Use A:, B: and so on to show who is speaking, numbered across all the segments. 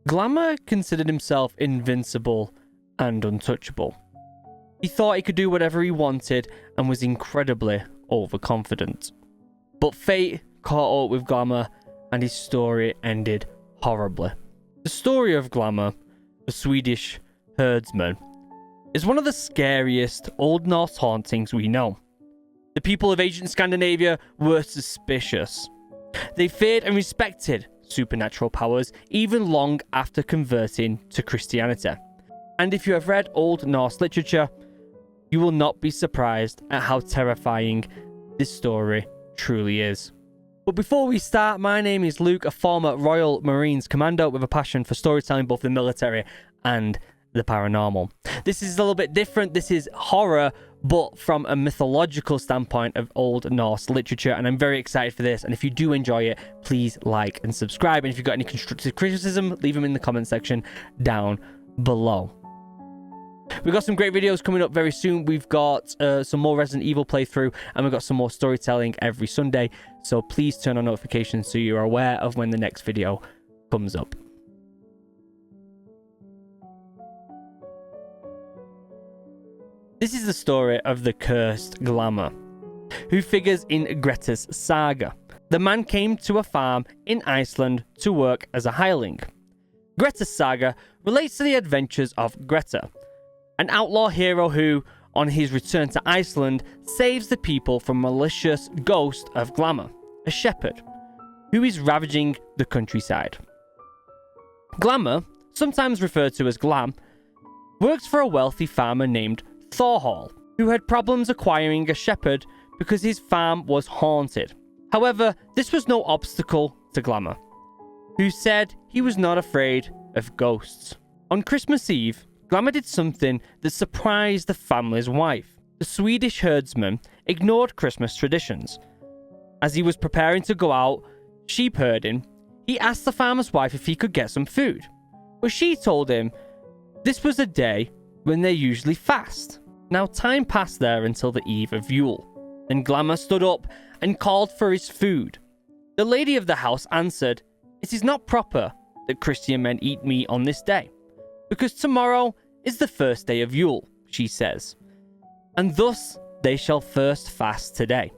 A: Glamr considered himself invincible and untouchable. He thought he could do whatever he wanted and was incredibly overconfident. But fate caught up with Glamr and his story ended horribly. The story of Glamr, a Swedish herdsman, is one of the scariest Old Norse hauntings we know. The people of ancient Scandinavia were suspicious. They feared and respected supernatural powers even long after converting to Christianity. And if you have read Old Norse literature, you will not be surprised at how terrifying this story truly is. But before we start, my name is Luke, a former Royal Marines commando with a passion for storytelling, both the military and the paranormal. This is a little bit different. This is horror, but from a mythological standpoint of Old Norse literature, and I'm very excited for this. And if you do enjoy it, please like and subscribe. And if you've got any constructive criticism, leave them in the comment section down below. We've got some great videos coming up very soon. We've got some more Resident Evil playthrough, and we've got some more storytelling every Sunday. So please turn on notifications so you're aware of when the next video comes up. This is the story of the cursed Glamr, who figures in Grettir's saga. The man came to a farm in Iceland to work as a hireling. Grettir's saga relates to the adventures of Grettir, an outlaw hero who, on his return to Iceland, saves the people from a malicious ghost of Glamr, a shepherd, who is ravaging the countryside. Glamr, sometimes referred to as Glam, works for a wealthy farmer named Thorhall, who had problems acquiring a shepherd because his farm was haunted. However, this was no obstacle to Glamr, who said he was not afraid of ghosts. On Christmas Eve, Glamr did something that surprised the family's wife. The Swedish herdsman ignored Christmas traditions. As he was preparing to go out sheep herding, he asked the farmer's wife if he could get some food, but she told him this was a day when they usually fast. Now time passed there until the eve of Yule. Then Glamr stood up and called for his food. The lady of the house answered, "It is not proper that Christian men eat meat on this day, because tomorrow is the first day of Yule," she says, "and thus they shall first fast today."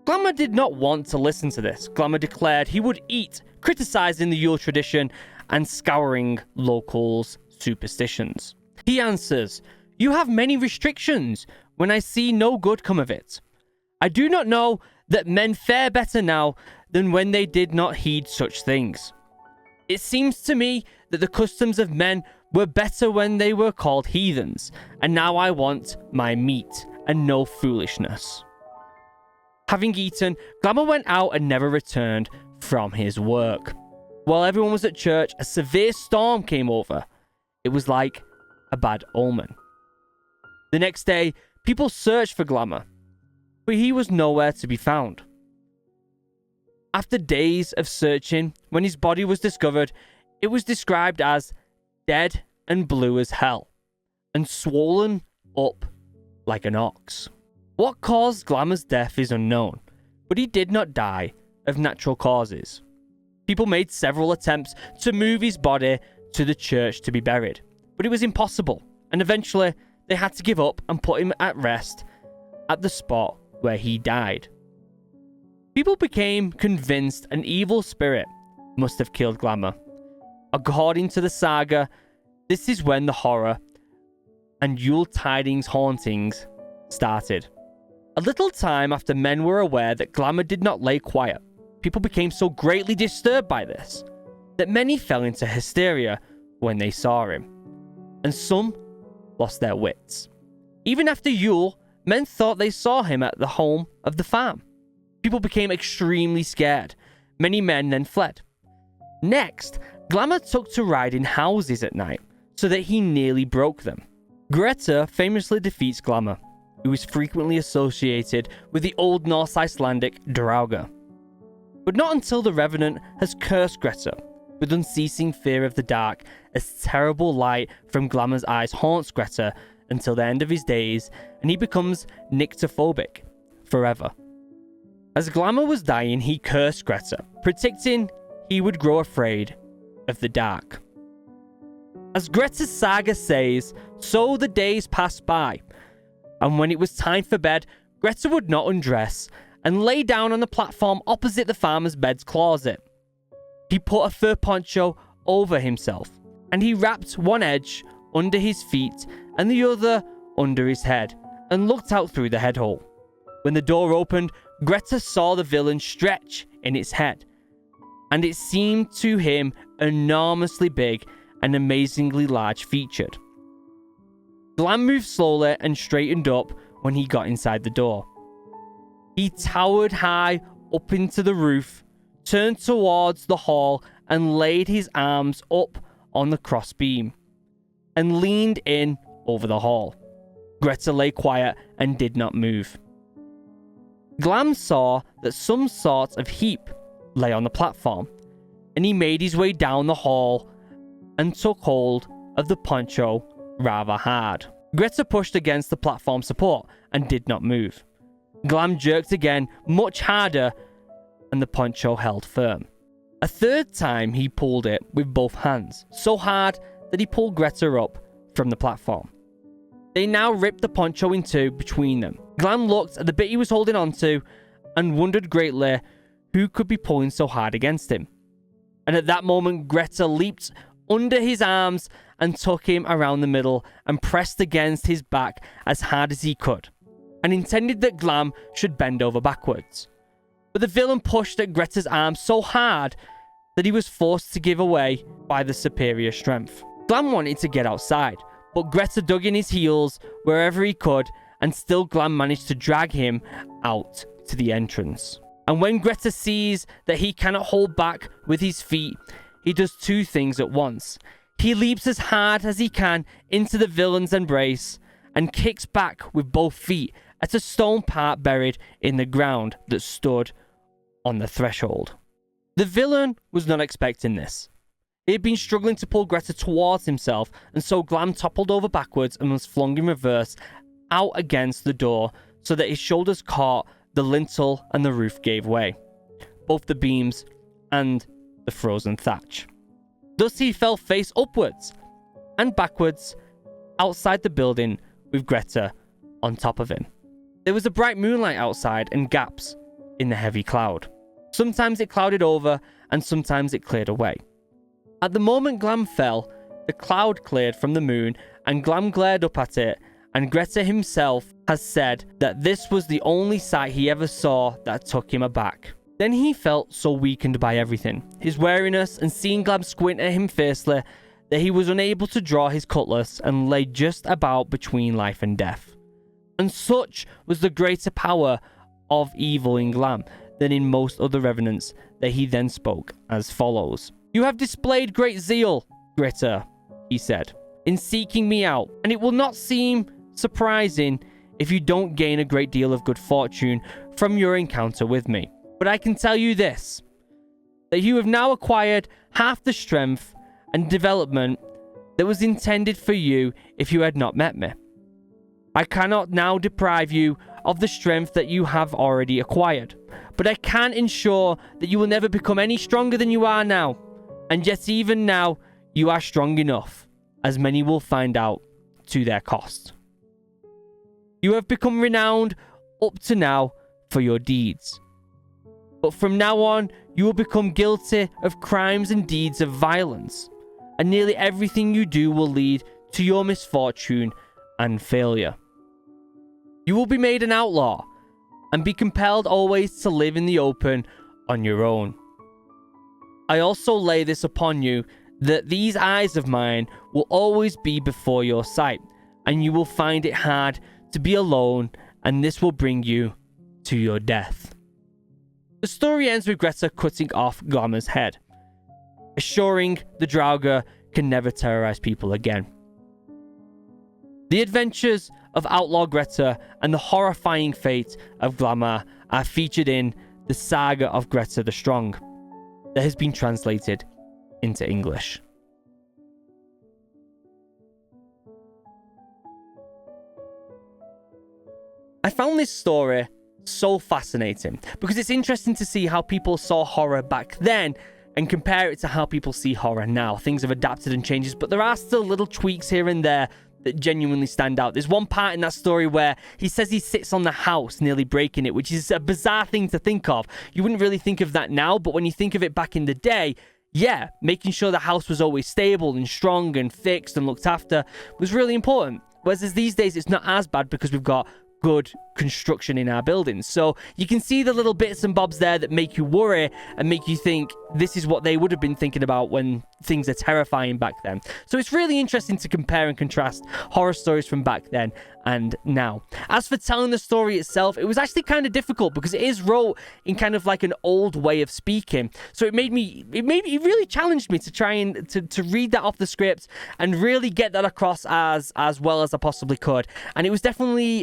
A: Glamr did not want to listen to this. Glamr declared he would eat, criticizing the Yule tradition and scouring locals' superstitions. He answers, "You have many restrictions when I see no good come of it. I do not know that men fare better now than when they did not heed such things. It seems to me that the customs of men were better when they were called heathens, and now I want my meat and no foolishness." Having eaten, Glamr went out and never returned from his work. While everyone was at church, a severe storm came over. It was like a bad omen. The next day, people searched for Glamr, but he was nowhere to be found. After days of searching, when his body was discovered, it was described as dead and blue as hell, and swollen up like an ox. What caused Glamr's death is unknown, but he did not die of natural causes. People made several attempts to move his body to the church to be buried, but it was impossible, and eventually they had to give up and put him at rest at the spot where he died. People became convinced an evil spirit must have killed Glamr. According to the saga, this is when the horror and Yule tidings hauntings started. A little time after men were aware that Glamr did not lay quiet, people became so greatly disturbed by this that many fell into hysteria when they saw him, and some lost their wits. Even after Yule, men thought they saw him at the home of the farm. People became extremely scared. Many men then fled. Next, Glamr took to riding houses at night, so that he nearly broke them. Grettir famously defeats Glamr, who is frequently associated with the Old Norse Icelandic Draugr. But not until the Revenant has cursed Grettir with unceasing fear of the dark, as terrible light from Glamr's eyes haunts Grettir until the end of his days, and he becomes nyctophobic forever. As Glamr was dying, he cursed Grettir, predicting he would grow afraid of the dark. As Greta's saga says, so the days passed by, and when it was time for bed, Greta would not undress and lay down on the platform opposite the farmer's bed's closet. He put a fur poncho over himself, and he wrapped one edge under his feet and the other under his head, and looked out through the head hole. When the door opened, Greta saw the villain stretch in its head, and it seemed to him enormously big and amazingly large featured. Glam moved slowly and straightened up when he got inside the door. He towered high up into the roof, turned towards the hall and laid his arms up on the crossbeam, and leaned in over the hall. Greta lay quiet and did not move. Glam saw that some sort of heap lay on the platform, and he made his way down the hall and took hold of the poncho rather hard. Greta pushed against the platform support and did not move. Glam jerked again, much harder, and the poncho held firm. A third time he pulled it with both hands, so hard that he pulled Greta up from the platform. They now ripped the poncho in two between them. Glam looked at the bit he was holding onto and wondered greatly who could be pulling so hard against him. And at that moment, Greta leaped under his arms and took him around the middle and pressed against his back as hard as he could, and intended that Glam should bend over backwards. But the villain pushed at Greta's arm so hard that he was forced to give away by the superior strength. Glam wanted to get outside, but Greta dug in his heels wherever he could, and still Glam managed to drag him out to the entrance. And when Greta sees that he cannot hold back with his feet, he does two things at once. He leaps as hard as he can into the villain's embrace and kicks back with both feet at a stone part buried in the ground that stood on the threshold. The villain was not expecting this. He had been struggling to pull Greta towards himself, and so Glam toppled over backwards and was flung in reverse out against the door so that his shoulders caught the lintel and the roof gave way, both the beams and the frozen thatch. Thus he fell face upwards and backwards outside the building with Greta on top of him. There was a bright moonlight outside and gaps in the heavy cloud. Sometimes it clouded over and sometimes it cleared away. At the moment Glam fell, the cloud cleared from the moon and Glam glared up at it, and Greta himself has said that this was the only sight he ever saw that took him aback. Then he felt so weakened by everything, his wariness, and seeing Glam squint at him fiercely, that he was unable to draw his cutlass and lay just about between life and death. And such was the greater power of evil in Glam than in most other revenants, that he then spoke as follows. "You have displayed great zeal, Greta," he said, "in seeking me out, and it will not seem surprising if you don't gain a great deal of good fortune from your encounter with me. But I can tell you this, that you have now acquired half the strength and development that was intended for you if you had not met me. I cannot now deprive you of the strength that you have already acquired, but I can ensure that you will never become any stronger than you are now, and yet even now you are strong enough, as many will find out to their cost. You have become renowned up to now for your deeds. But from now on, you will become guilty of crimes and deeds of violence, and nearly everything you do will lead to your misfortune and failure. You will be made an outlaw, and be compelled always to live in the open on your own. I also lay this upon you, that these eyes of mine will always be before your sight, and you will find it hard to be alone, and this will bring you to your death." The story ends with Greta cutting off Glamr's head, assuring the Draugr can never terrorize people again. The adventures of Outlaw Greta and the horrifying fate of Glamr are featured in the Saga of Greta the Strong, that has been translated into English. I found this story so fascinating because it's interesting to see how people saw horror back then and compare it to how people see horror now. Things have adapted and changes, but there are still little tweaks here and there that genuinely stand out. There's one part in that story where he says he sits on the house, nearly breaking it, which is a bizarre thing to think of. You wouldn't really think of that now, but when you think of it back in the day, yeah, making sure the house was always stable and strong and fixed and looked after was really important. Whereas these days, it's not as bad because we've got good construction in our buildings. So you can see the little bits and bobs there that make you worry and make you think this is what they would have been thinking about when things are terrifying back then. So it's really interesting to compare and contrast horror stories from back then and now. As for telling the story itself, it was actually kind of difficult because it is wrote in kind of like an old way of speaking. So it really challenged me to try and to read that off the script and really get that across as well as I possibly could. And it was definitely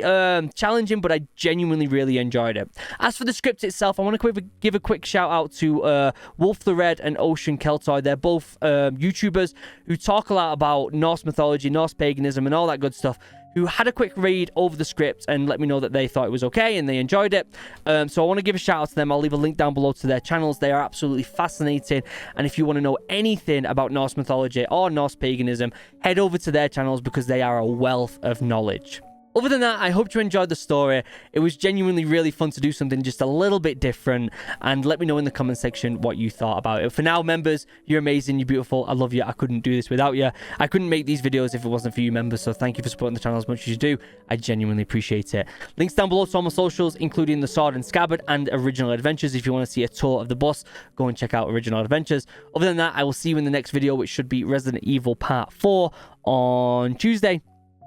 A: challenging, but I genuinely really enjoyed it. As for the script itself, I want to give a quick shout out to Wolf the Red and Ocean Keltoi. They're both YouTubers who talk a lot about Norse mythology, Norse paganism, and all that good stuff, who had a quick read over the script and let me know that they thought it was okay and they enjoyed it. So I want to give a shout out to them. I'll leave a link down below to their channels. They are absolutely fascinating. And if you want to know anything about Norse mythology or Norse paganism, head over to their channels because they are a wealth of knowledge. Other than that, I hope you enjoyed the story. It was genuinely really fun to do something just a little bit different, and let me know in the comment section what you thought about it. For now, members, you're amazing, you're beautiful, I love you, I couldn't do this without you. I couldn't make these videos if it wasn't for you members, so thank you for supporting the channel as much as you do. I genuinely appreciate it. Links down below to all my socials, including the Sword and Scabbard and Original Adventures. If you want to see a tour of the bus, go and check out Original Adventures. Other than that, I will see you in the next video, which should be Resident Evil Part 4 on Tuesday.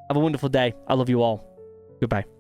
A: Have a wonderful day. I love you all. Goodbye.